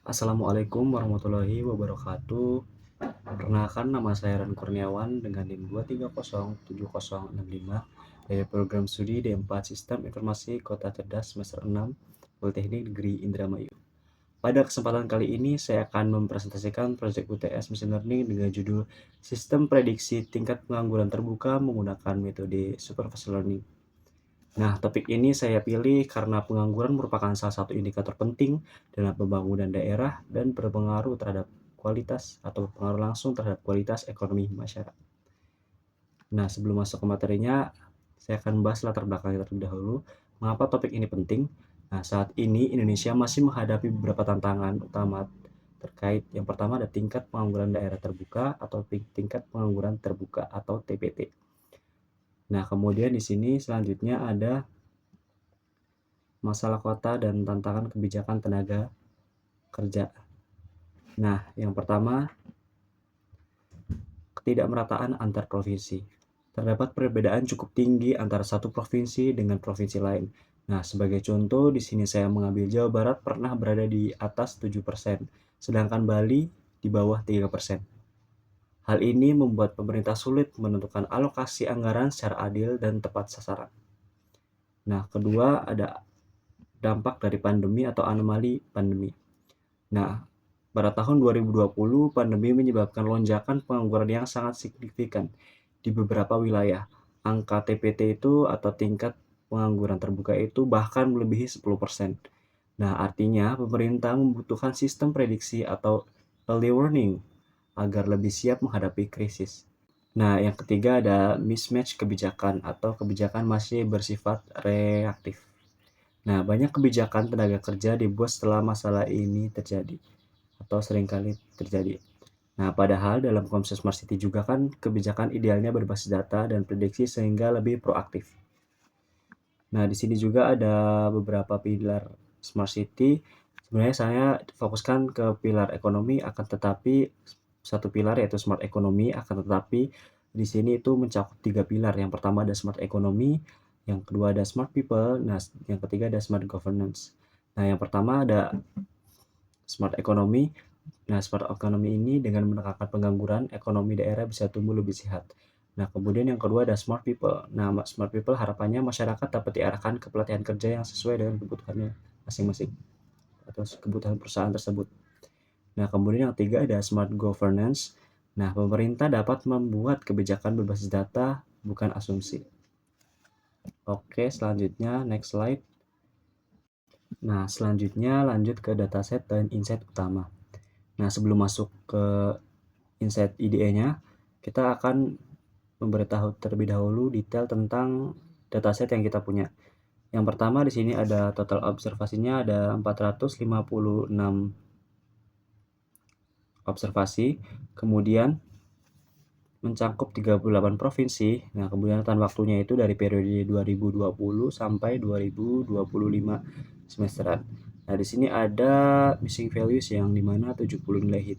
Assalamualaikum warahmatullahi wabarakatuh. Perkenalkan, nama saya Ran Kurniawan dengan NIM 2307065 dari program studi D4 Sistem Informasi Kota Cerdas semester 6 Politeknik Negeri Indramayu. Pada kesempatan kali ini saya akan mempresentasikan proyek UTS Machine Learning dengan judul Sistem Prediksi Tingkat Pengangguran Terbuka menggunakan metode Supervised Learning. Nah, topik ini saya pilih karena pengangguran merupakan salah satu indikator penting dalam pembangunan daerah dan berpengaruh terhadap kualitas atau pengaruh langsung terhadap kualitas ekonomi masyarakat. Nah, sebelum masuk ke materinya, saya akan membahas latar belakangnya terlebih dahulu. Mengapa topik ini penting? Nah, saat ini Indonesia masih menghadapi beberapa tantangan utama terkait. Yang pertama ada tingkat pengangguran daerah terbuka atau tingkat pengangguran terbuka atau TPT. Nah, kemudian di sini selanjutnya ada masalah kota dan tantangan kebijakan tenaga kerja. Nah, yang pertama, ketidakmerataan antar provinsi. Terdapat perbedaan cukup tinggi antara satu provinsi dengan provinsi lain. Nah, sebagai contoh, di sini saya mengambil Jawa Barat pernah berada di atas 7%, sedangkan Bali di bawah 3%. Hal ini membuat pemerintah sulit menentukan alokasi anggaran secara adil dan tepat sasaran. Nah, kedua ada dampak dari pandemi atau anomali pandemi. Nah, pada tahun 2020, pandemi menyebabkan lonjakan pengangguran yang sangat signifikan di beberapa wilayah. Angka TPT itu atau tingkat pengangguran terbuka itu bahkan melebihi 10%. Nah, artinya pemerintah membutuhkan sistem prediksi atau early warning agar lebih siap menghadapi krisis. Nah, yang ketiga ada mismatch kebijakan atau kebijakan masih bersifat reaktif. Nah, banyak kebijakan tenaga kerja dibuat setelah masalah ini terjadi atau seringkali terjadi. Nah, padahal dalam konsep Smart City juga kan kebijakan idealnya berbasis data dan prediksi sehingga lebih proaktif. Nah, di sini juga ada beberapa pilar Smart City. Sebenarnya saya fokuskan ke pilar ekonomi, akan tetapi satu pilar yaitu Smart Ekonomi, akan tetapi di sini itu mencakup 3 pilar. Yang pertama ada Smart Ekonomi, yang kedua ada Smart People, nah yang ketiga ada Smart Governance. Nah, yang pertama ada Smart Ekonomi. Nah, smart economy ini dengan menekankan pengangguran, ekonomi daerah bisa tumbuh lebih sehat. Nah, kemudian yang kedua ada smart people. Nah, smart people harapannya masyarakat dapat diarahkan ke pelatihan kerja yang sesuai dengan kebutuhannya masing-masing atau kebutuhan perusahaan tersebut. Nah, kemudian yang ketiga ada smart governance. Nah, pemerintah dapat membuat kebijakan berbasis data, bukan asumsi. Oke, selanjutnya next slide. Nah, selanjutnya lanjut ke dataset dan insight utama. Nah, sebelum masuk ke insight IDE-nya, kita akan memberitahu terlebih dahulu detail tentang dataset yang kita punya. Yang pertama di sini ada total observasinya ada 456 observasi, kemudian mencakup 38 provinsi. Nah, kemudian rentan waktunya itu dari periode 2020 sampai 2025 semesteran. Nah, di sini ada missing values yang dimana 70 nilai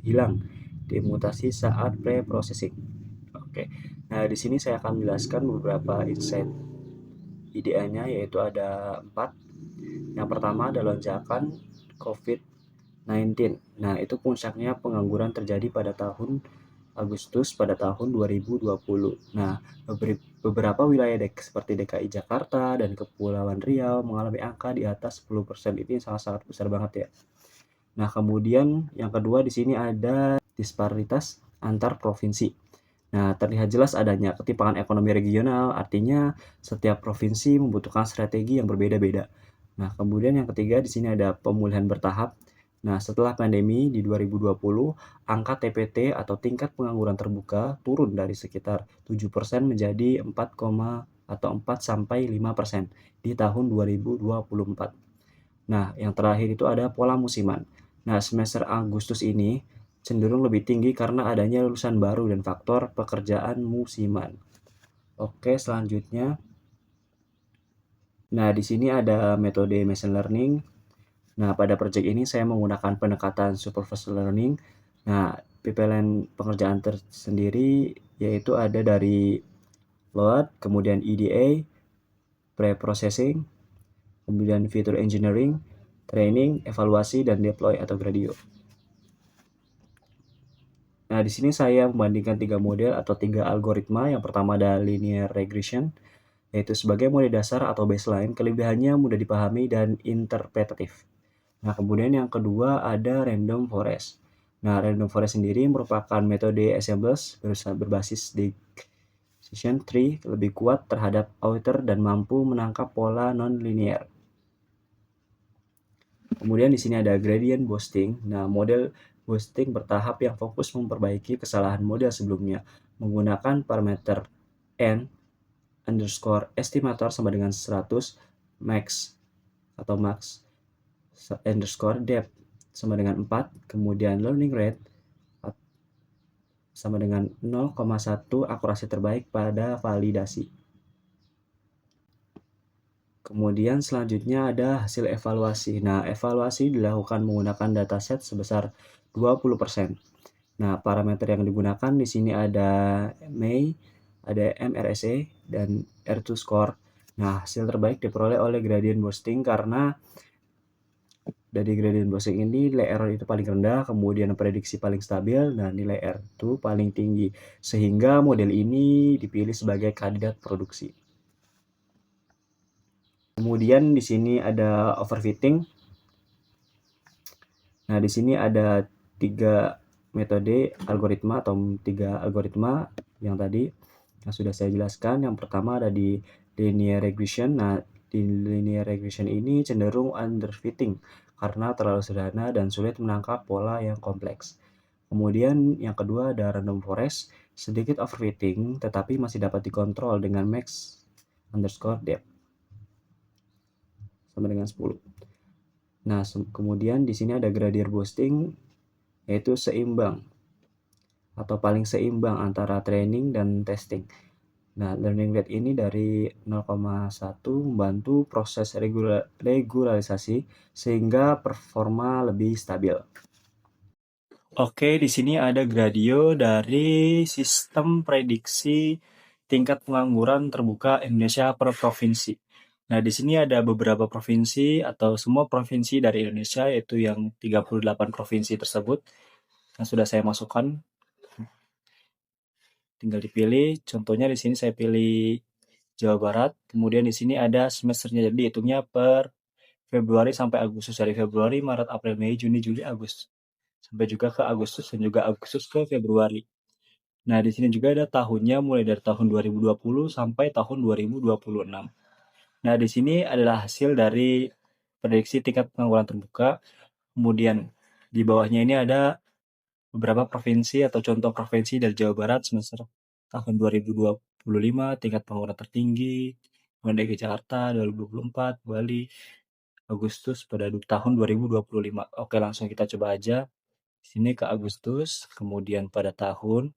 hilang dimutasi saat pre-processing. Oke. Nah, di sini saya akan menjelaskan beberapa insight IDA-nya yaitu ada 4. Yang pertama ada lonjakan COVID-19. Nah, itu puncaknya pengangguran terjadi pada tahun Agustus pada tahun 2020. Nah, beberapa wilayah seperti DKI Jakarta dan Kepulauan Riau mengalami angka di atas 10%. Ini sangat-sangat besar banget ya. Nah, kemudian yang kedua di sini ada disparitas antar provinsi. Nah, terlihat jelas adanya ketimpangan ekonomi regional, artinya setiap provinsi membutuhkan strategi yang berbeda-beda. Nah, kemudian yang ketiga di sini ada pemulihan bertahap. Nah, setelah pandemi di 2020, angka TPT atau tingkat pengangguran terbuka turun dari sekitar 7% menjadi 4, atau 4 sampai 5% di tahun 2024. Nah, yang terakhir itu ada pola musiman. Nah, semester Agustus ini cenderung lebih tinggi karena adanya lulusan baru dan faktor pekerjaan musiman. Oke, selanjutnya. Nah, di sini ada metode machine learning. Nah, pada proyek ini saya menggunakan pendekatan supervised learning. Nah, pipeline pengerjaan tersendiri yaitu ada dari load, kemudian EDA, pre-processing, kemudian feature engineering, training, evaluasi, dan deploy atau gradio. Nah, di sini saya membandingkan 3 model atau 3 algoritma. Yang pertama ada linear regression, yaitu sebagai model dasar atau baseline, kelebihannya mudah dipahami dan interpretatif. Nah, kemudian yang kedua ada random forest. Nah, random forest sendiri merupakan metode assemblage berbasis decision tree lebih kuat terhadap outer dan mampu menangkap pola non-linear. Kemudian di sini ada gradient boosting. Nah, model boosting bertahap yang fokus memperbaiki kesalahan model sebelumnya menggunakan parameter n underscore estimator sama dengan 100 max atau max underscore depth sama dengan 4, kemudian learning rate sama dengan 0,1 akurasi terbaik pada validasi. Kemudian selanjutnya ada hasil evaluasi. Nah, evaluasi dilakukan menggunakan dataset sebesar 20%. Nah, parameter yang digunakan di sini ada May, ada MRSA, dan R2 score. Nah, hasil terbaik diperoleh oleh gradient boosting karena dari gradient boosting ini nilai error itu paling rendah, kemudian prediksi paling stabil, dan nilai R2 paling tinggi. Sehingga model ini dipilih sebagai kandidat produksi. Kemudian di sini ada overfitting. Nah, di sini ada 3 metode algoritma atau 3 algoritma yang tadi yang sudah saya jelaskan. Yang pertama ada di linear regression. Nah, di linear regression ini cenderung underfitting karena terlalu sederhana dan sulit menangkap pola yang kompleks. Kemudian yang kedua ada random forest, sedikit overfitting tetapi masih dapat dikontrol dengan max underscore depth sama dengan 10. Nah, kemudian di sini ada gradient boosting, yaitu seimbang atau paling seimbang antara training dan testing. Nah, learning rate ini dari 0,1 membantu proses regularisasi sehingga performa lebih stabil. Oke, di sini ada gradio dari sistem prediksi tingkat pengangguran terbuka Indonesia per provinsi. Nah, di sini ada beberapa provinsi atau semua provinsi dari Indonesia, yaitu yang 38 provinsi tersebut yang sudah saya masukkan. Tinggal dipilih. Contohnya di sini saya pilih Jawa Barat. Kemudian di sini ada semesternya. Jadi hitungnya per Februari sampai Agustus. Dari Februari, Maret, April, Mei, Juni, Juli, Agustus. Sampai juga ke Agustus dan juga Agustus ke Februari. Nah, di sini juga ada tahunnya mulai dari tahun 2020 sampai tahun 2026. Nah, di sini adalah hasil dari prediksi tingkat pengangguran terbuka. Kemudian di bawahnya ini ada beberapa provinsi atau contoh provinsi dari Jawa Barat semester tahun 2025, tingkat pengangguran tertinggi, kemudian DKI Jakarta 2024, Bali, Agustus pada tahun 2025. Oke, langsung kita coba aja. Sini ke Agustus, kemudian pada tahun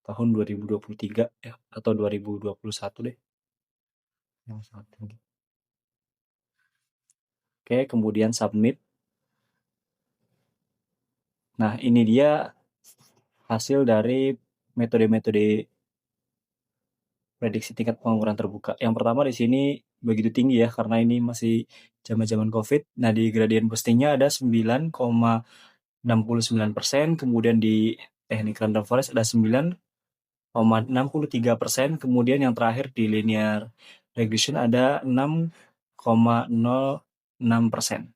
2023 ya, atau 2021 deh. Yang sangat tinggi. Oke, kemudian submit. Nah, ini dia hasil dari metode-metode prediksi tingkat pengangguran terbuka. Yang pertama di sini begitu tinggi ya, karena ini masih zaman-zaman COVID. Nah, di gradient boostingnya ada 9,69%, kemudian di teknik random forest ada 9,63%, kemudian yang terakhir di linear regression ada 6,06%.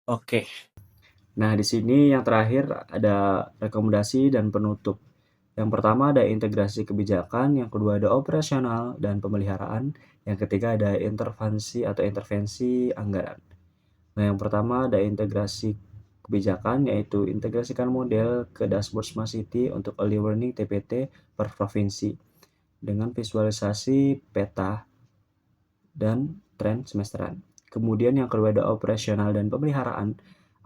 Oke. Nah, di sini yang terakhir ada rekomendasi dan penutup. Yang pertama ada integrasi kebijakan, yang kedua ada operasional dan pemeliharaan, yang ketiga ada intervensi anggaran. Nah, yang pertama ada integrasi kebijakan, yaitu integrasikan model ke dashboard Smart City untuk early warning TPT per provinsi dengan visualisasi peta dan tren semesteran. Kemudian yang kedua ada operasional dan pemeliharaan,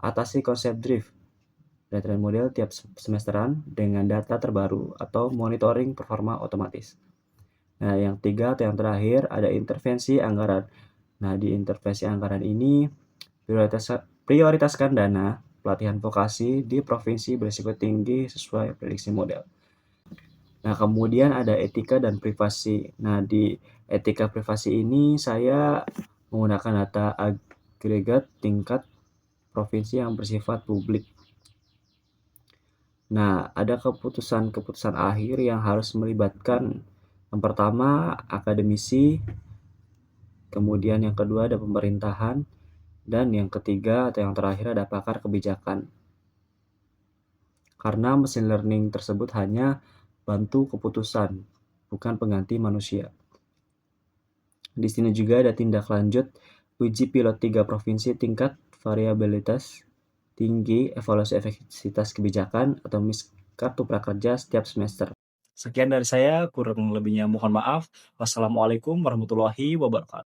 atasi konsep drift dan model tiap semesteran dengan data terbaru atau monitoring performa otomatis. Nah, yang tiga atau yang terakhir ada intervensi anggaran. Nah, di intervensi anggaran ini prioritaskan dana pelatihan vokasi di provinsi berisiko tinggi sesuai prediksi model. Nah, kemudian ada etika dan privasi. Nah, di etika privasi ini saya menggunakan data agregat tingkat provinsi yang bersifat publik. Nah, ada keputusan-keputusan akhir yang harus melibatkan yang pertama akademisi, kemudian yang kedua ada pemerintahan, dan yang ketiga atau yang terakhir ada pakar kebijakan. Karena mesin learning tersebut hanya bantu keputusan, bukan pengganti manusia. Di sini juga ada tindak lanjut uji pilot 3 provinsi tingkat variabilitas tinggi evaluasi efektivitas kebijakan atau MIS kartu prakerja setiap semester. Sekian dari saya, kurang lebihnya mohon maaf. Wassalamualaikum warahmatullahi wabarakatuh.